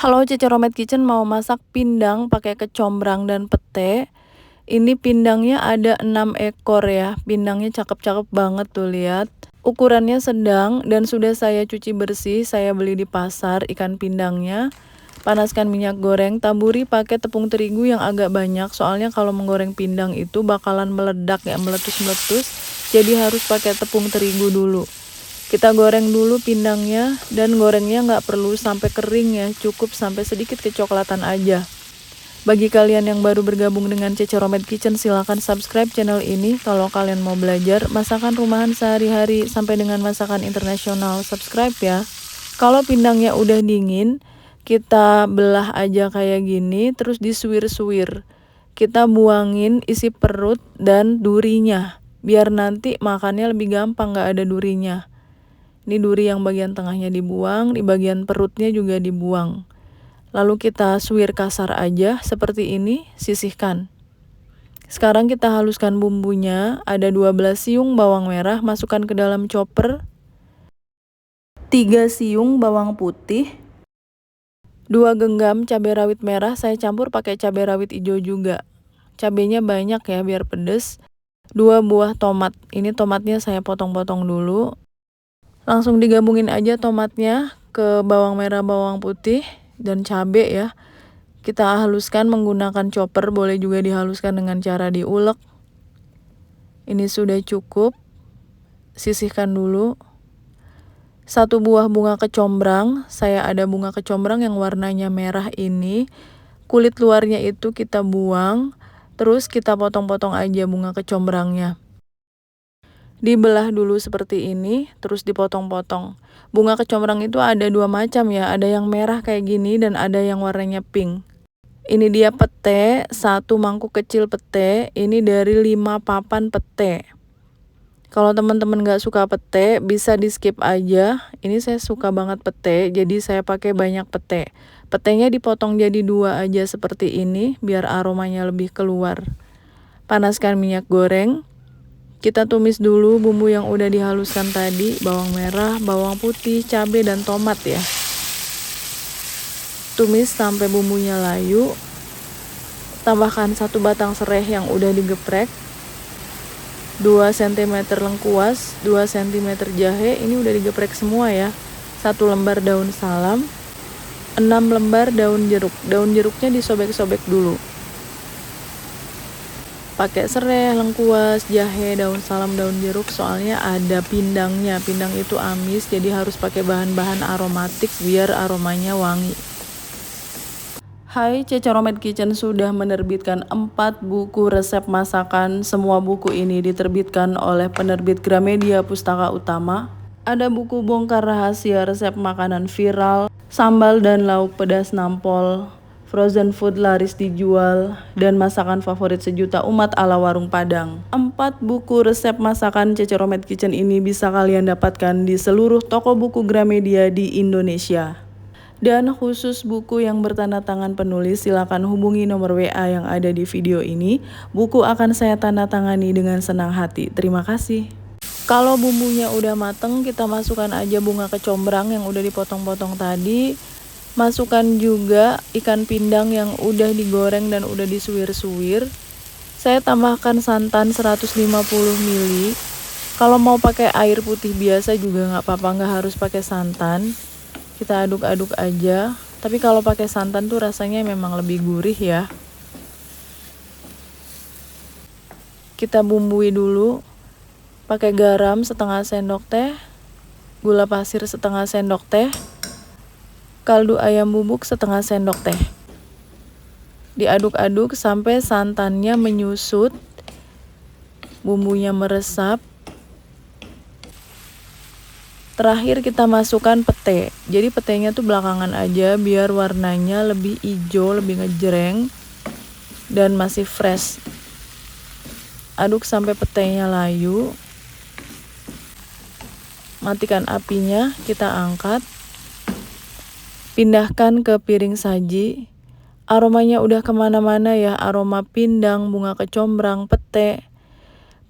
Halo, Cece Romet Kitchen mau masak pindang pakai kecombrang dan pete. Ini pindangnya ada 6 ekor ya. Pindangnya cakep-cakep banget tuh, lihat. Ukurannya sedang dan sudah saya cuci bersih. Saya beli di pasar ikan pindangnya. Panaskan minyak goreng, taburi pakai tepung terigu yang agak banyak. Soalnya kalau menggoreng pindang itu bakalan meledak ya, meletus-meletus. Jadi harus pakai tepung terigu dulu. Kita goreng dulu pindangnya, dan gorengnya nggak perlu sampai kering ya, cukup sampai sedikit kecoklatan aja. Bagi kalian yang baru bergabung dengan Cece Romet Kitchen, silahkan subscribe channel ini. Kalau kalian mau belajar masakan rumahan sehari-hari sampai dengan masakan internasional, subscribe ya. Kalau pindangnya udah dingin, kita belah aja kayak gini, terus disuir-suir. Kita buangin isi perut dan durinya, biar nanti makannya lebih gampang, nggak ada durinya. Ini duri yang bagian tengahnya dibuang, di bagian perutnya juga dibuang. Lalu kita suwir kasar aja seperti ini, sisihkan. Sekarang kita haluskan bumbunya, ada 12 siung bawang merah, masukkan ke dalam chopper. 3 siung bawang putih. 2 genggam cabai rawit merah, saya campur pakai cabai rawit hijau juga. Cabainya banyak ya biar pedes. 2 buah tomat, ini tomatnya saya potong-potong dulu. Langsung digabungin aja tomatnya ke bawang merah, bawang putih, dan cabai ya. Kita haluskan menggunakan chopper, boleh juga dihaluskan dengan cara diulek. Ini sudah cukup. Sisihkan dulu. 1 buah bunga kecombrang, saya ada bunga kecombrang yang warnanya merah ini. Kulit luarnya itu kita buang, terus kita potong-potong aja bunga kecombrangnya. Dibelah dulu seperti ini, terus dipotong-potong. Bunga kecombrang itu ada 2 macam ya, ada yang merah kayak gini dan ada yang warnanya pink. Ini dia pete, 1 mangkuk kecil pete, ini dari 5 papan pete. Kalau teman-teman gak suka pete, bisa di skip aja. Ini saya suka banget pete, jadi saya pakai banyak pete. Petenya dipotong jadi 2 aja seperti ini, biar aromanya lebih keluar. Panaskan minyak goreng. Kita tumis dulu bumbu yang udah dihaluskan tadi, bawang merah, bawang putih, cabai, dan tomat ya. Tumis sampai bumbunya layu. Tambahkan 1 batang serai yang udah digeprek, 2 cm lengkuas, 2 cm jahe, ini udah digeprek semua ya. 1 lembar daun salam, 6 lembar daun jeruk. Daun jeruknya disobek-sobek dulu. Pakai serai, lengkuas, jahe, daun salam, daun jeruk, soalnya ada pindangnya. Pindang itu amis, jadi harus pakai bahan-bahan aromatik biar aromanya wangi. Hai, Cece Romet Kitchen sudah menerbitkan 4 buku resep masakan. Semua buku ini diterbitkan oleh penerbit Gramedia Pustaka Utama. Ada buku bongkar rahasia resep makanan viral, sambal dan lauk pedas nampol, frozen food laris dijual, dan masakan favorit sejuta umat ala warung Padang. 4 buku resep masakan Cece Romet Kitchen ini bisa kalian dapatkan di seluruh toko buku Gramedia di Indonesia. Dan khusus buku yang bertanda tangan penulis, silakan hubungi nomor WA yang ada di video ini. Buku akan saya tanda tangani dengan senang hati. Terima kasih. Kalau bumbunya udah mateng, kita masukkan aja bunga kecombrang yang udah dipotong-potong tadi. Masukkan juga ikan pindang yang udah digoreng dan udah disuir-suir. Saya tambahkan santan 150 ml. Kalau mau pakai air putih biasa juga nggak apa-apa, nggak harus pakai santan. Kita aduk-aduk aja. Tapi kalau pakai santan tuh rasanya memang lebih gurih ya. Kita bumbui dulu. Pakai garam setengah sendok teh, gula pasir setengah sendok teh, kaldu ayam bubuk setengah sendok teh. Diaduk-aduk sampai santannya menyusut, bumbunya meresap. Terakhir kita masukkan pete. Jadi petenya tuh belakangan aja biar warnanya lebih hijau, lebih ngejreng dan masih fresh. Aduk sampai petenya layu. Matikan apinya, kita angkat. Pindahkan ke piring saji. Aromanya udah kemana-mana ya, aroma pindang, bunga kecombrang, pete.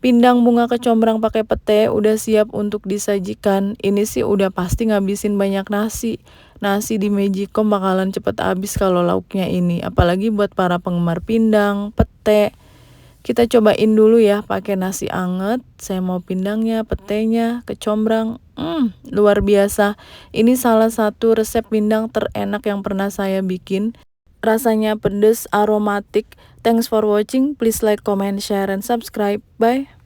Pindang bunga kecombrang pakai pete udah siap untuk disajikan. Ini sih udah pasti ngabisin banyak nasi. Nasi di Magicom bakalan cepet habis kalau lauknya ini. Apalagi buat para penggemar pindang, pete. Kita cobain dulu ya pakai nasi anget. Saya mau pindangnya, petenya, kecombrang. Luar biasa. Ini salah satu resep pindang terenak yang pernah saya bikin. Rasanya pedes, aromatik. Thanks for watching. Please like, comment, share, and subscribe. Bye.